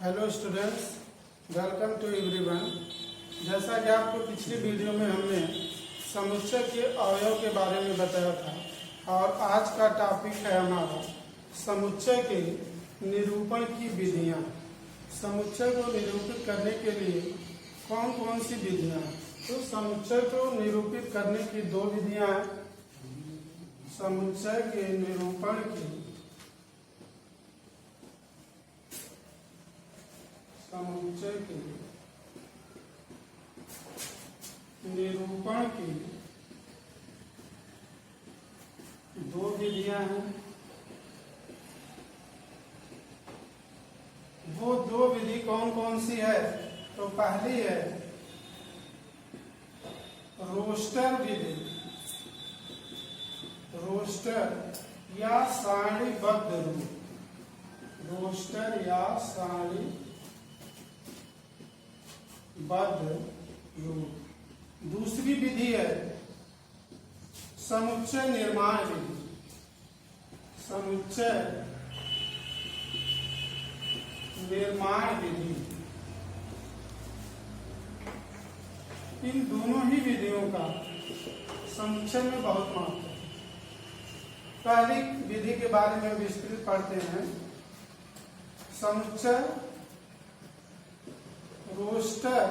Hello students, welcome to everyone. जैसा कि आपको पिछली वीडियो में हमने समुच्चय के अवयव के बारे में बताया था और आज का टॉपिक है हमारा समुच्चय के निरूपण की विधियाँ। समुच्चय को निरूपित करने के लिए कौन कौन सी विधियाँ हैं? तो समुच्चय को निरूपित करने की दो विधियाँ हैं। समुच्चय के निरूपण की समुच्चय के निरूपण की दो विधियां हैं। वो दो विधि कौन कौन सी है? तो पहली है रोस्टर विधि। रोस्टर या सारणीबद्ध रूप। रोस्टर या सारणीबद्ध रूप। दूसरी विधि है समुच्चय निर्माण विधि। समुच्चय निर्माण विधि। इन दोनों ही विधियों का समुच्चय में बहुत महत्व है। पहली विधि के बारे में विस्तृत पढ़ते हैं। समुच्चय रोस्टर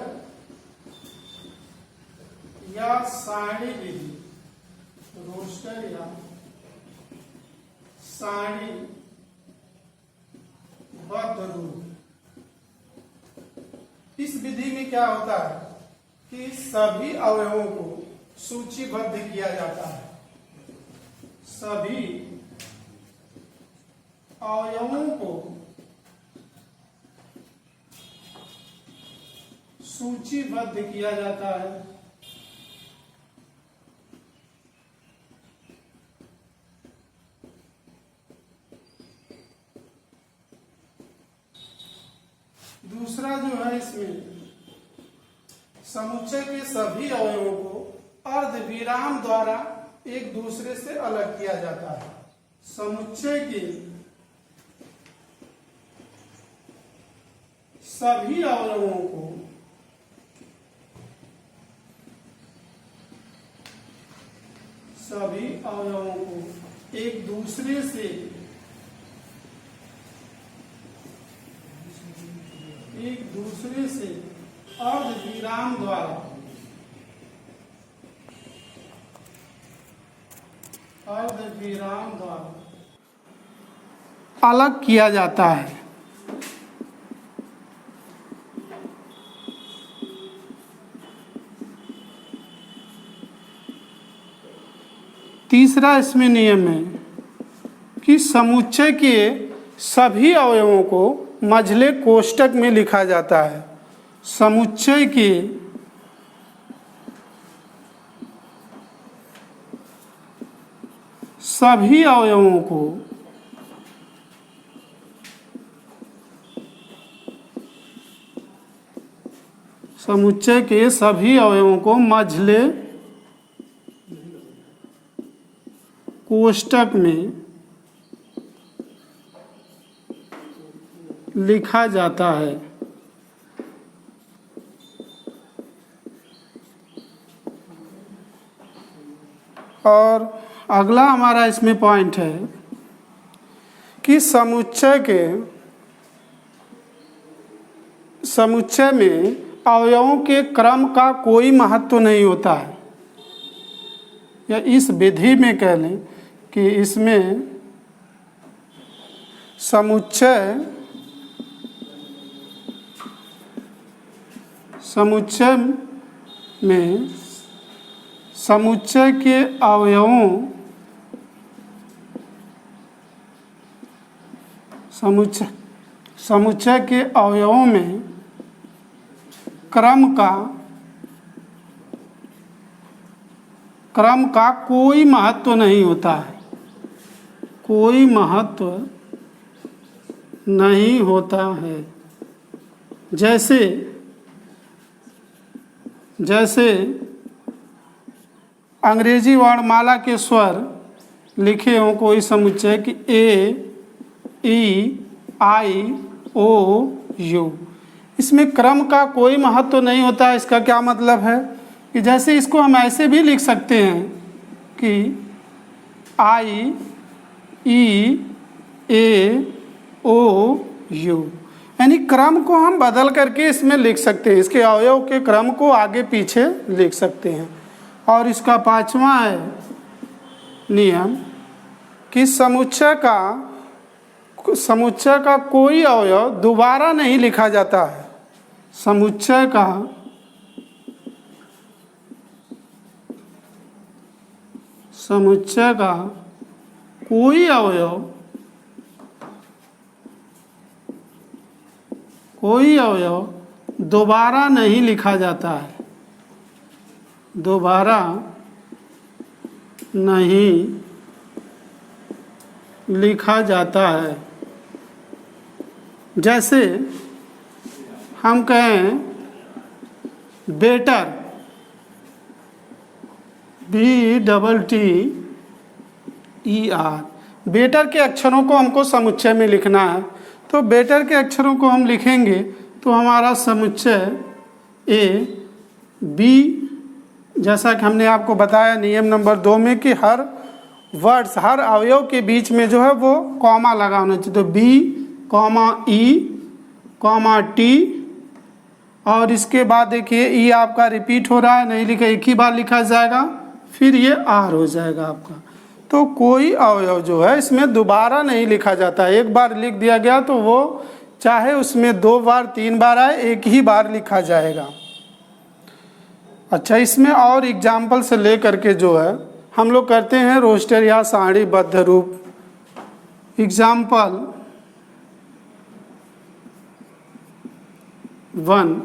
या सारणी विधि। रोस्टर या सारणीबद्ध रूप। इस विधि में क्या होता है कि सभी अवयवों को सूचीबद्ध किया जाता है। सभी अवयवों को सूचीबद्ध किया जाता है। दूसरा जो है इसमें समुच्चय के सभी अवयवों को अर्धविराम द्वारा एक दूसरे से अलग किया जाता है। समुच्चय के सभी अवयवों को एक दूसरे से अर्धविराम द्वारा अलग किया जाता है। तीसरा इसमें नियम है कि समुच्चय के सभी अवयवों को मझले कोष्ठक में लिखा जाता है। समुच्चय के सभी अवयवों को मझले कोष्ठक में लिखा जाता है। और अगला हमारा इसमें पॉइंट है कि समुच्चय में अवयवों के क्रम का कोई महत्व नहीं होता है। या इस विधि में कह लें कि इसमें समुच्चय में समुच्चय के अवयवों में क्रम का कोई महत्व नहीं होता है। कोई महत्व नहीं होता है। जैसे अंग्रेजी वर्णमाला के स्वर लिखे हों कोई समुच्चय कि ए, ई, आई, ओ, यू। इसमें क्रम का कोई महत्व तो नहीं होता। इसका क्या मतलब है कि जैसे इसको हम ऐसे भी लिख सकते हैं कि आई ई ए ओ यू, यानी क्रम को हम बदल करके इसमें लिख सकते हैं, इसके अवयव के क्रम को आगे पीछे लिख सकते हैं। और इसका पांचवा है नियम कि समुच्चय का कोई अवयव दोबारा नहीं लिखा जाता है। समुच्चय का कोई अवयव दोबारा नहीं लिखा जाता है, दोबारा नहीं लिखा जाता है। जैसे हम कहें बेटर, BETTER, बेटर के अक्षरों को हमको समुच्चय में लिखना है, तो बेटर के अक्षरों को हम लिखेंगे तो हमारा समुच्चय ए बी, जैसा कि हमने आपको बताया नियम नंबर 2 में कि हर वर्ड्स, हर अवयव के बीच में जो है वो कॉमा लगा होना चाहिए। तो B comma E comma T, और इसके बाद देखिए ई आपका रिपीट हो रहा है, नहीं लिखा, एक ही बार लिखा जाएगा, फिर ये आर हो जाएगा आपका। तो कोई अवयव जो है इसमें दोबारा नहीं लिखा जाता है। एक बार लिख दिया गया तो वो चाहे उसमें 2 बार 3 बार आए, एक ही बार लिखा जाएगा। अच्छा, इसमें और एग्जाम्पल से ले करके जो है हम लोग करते हैं रोस्टर या सारणीबद्ध रूप। एग्जाम्पल 1,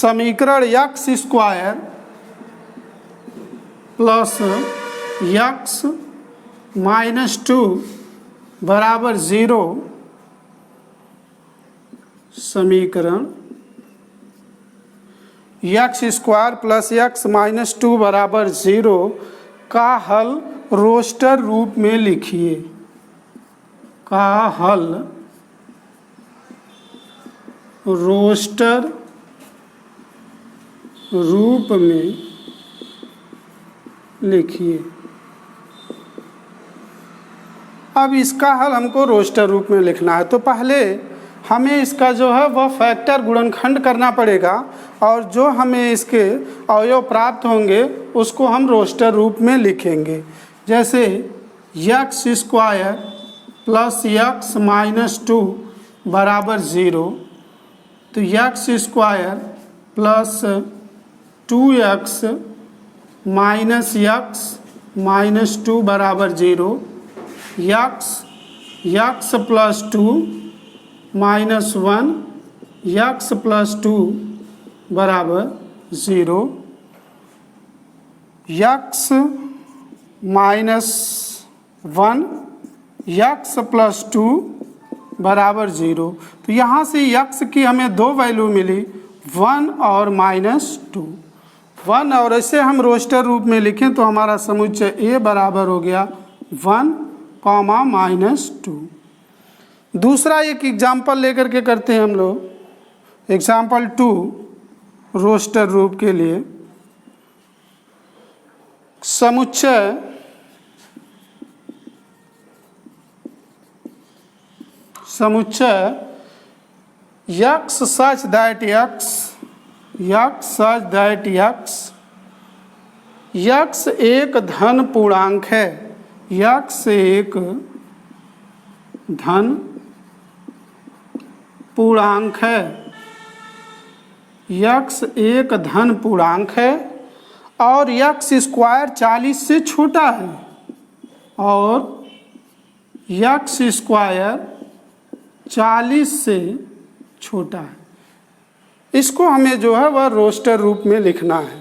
समीकरण x square plus x minus 2 बराबर 0, समीकरण x square plus x minus 2 बराबर 0 का हल रोस्टर रूप में लिखिए। का हल रोस्टर रूप में लिखिए। अब इसका हल हमको रोस्टर रूप में लिखना है, तो पहले हमें इसका जो है वह फैक्टर गुणनखंड करना पड़ेगा, और जो हमें इसके अवयव प्राप्त होंगे उसको हम रोस्टर रूप में लिखेंगे। जैसे x square plus x minus 2 बराबर 0, तो x square plus 2x minus 2 बराबर 0, x plus 2 minus 1, x plus 2 बराबर 0, x माइनस 1, x प्लस 2 बराबर 0। तो यहाँ से x की हमें 2 वैल्यू मिली, 1 और माइनस 2, 1, और ऐसे हम रोस्टर रूप में लिखें तो हमारा समुच्चय A बराबर हो गया 1, माइनस 2। दूसरा एक एग्जाम्पल लेकर के करते हैं हम लोग। एग्जाम्पल 2 रोस्टर रूप के लिए, समुच्चय x such that x एक धन पूर्णांक है, x एक धन पूर्णांक है, x एक धन पूर्णांक है, और x स्क्वायर 40 से छोटा है, और x स्क्वायर 40 से छोटा है। इसको हमें जो है वह रोस्टर रूप में लिखना है।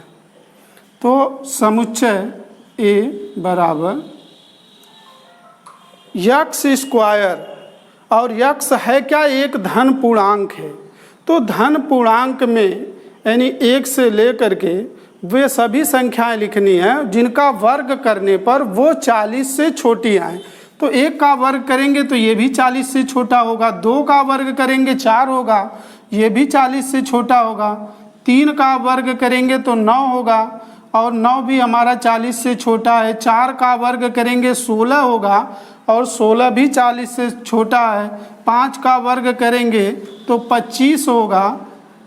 तो समुच्चय A बराबर x स्क्वायर, और x है क्या, एक धन पूर्णांक है। तो धन पूर्णांक में यानी 1 से लेकर के वे सभी संख्याएं लिखनी हैं जिनका वर्ग करने पर वो 40 से छोटी आए। तो 1 का वर्ग करेंगे तो ये भी 40 से छोटा होगा, 2 का वर्ग करेंगे 4 होगा, ये भी 40 से छोटा होगा, 3 का वर्ग करेंगे तो 9 होगा और 9 भी हमारा 40 से छोटा है, 4 का वर्ग करेंगे 16 होगा और 16 भी 40 से छोटा है, 5 का वर्ग करेंगे तो 25 होगा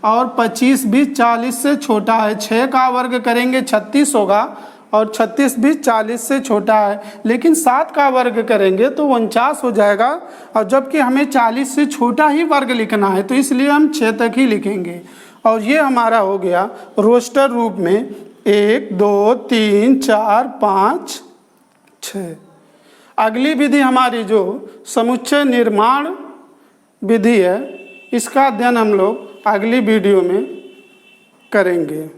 और 25 भी 40 से छोटा है, 6 का वर्ग करेंगे 36 होगा और 36 भी 40 से छोटा है, लेकिन 7 का वर्ग करेंगे तो 49 हो जाएगा और जबकि हमें 40 से छोटा ही वर्ग लिखना है तो इसलिए हम 6 तक ही लिखेंगे। और ये हमारा हो गया रोस्टर रूप में 1 2 3 4 5 6। अगली विधि हमारी जो समुच्चय निर्माण विधि है, इसका अध्ययन हम लोग अगली वीडियो में करेंगे।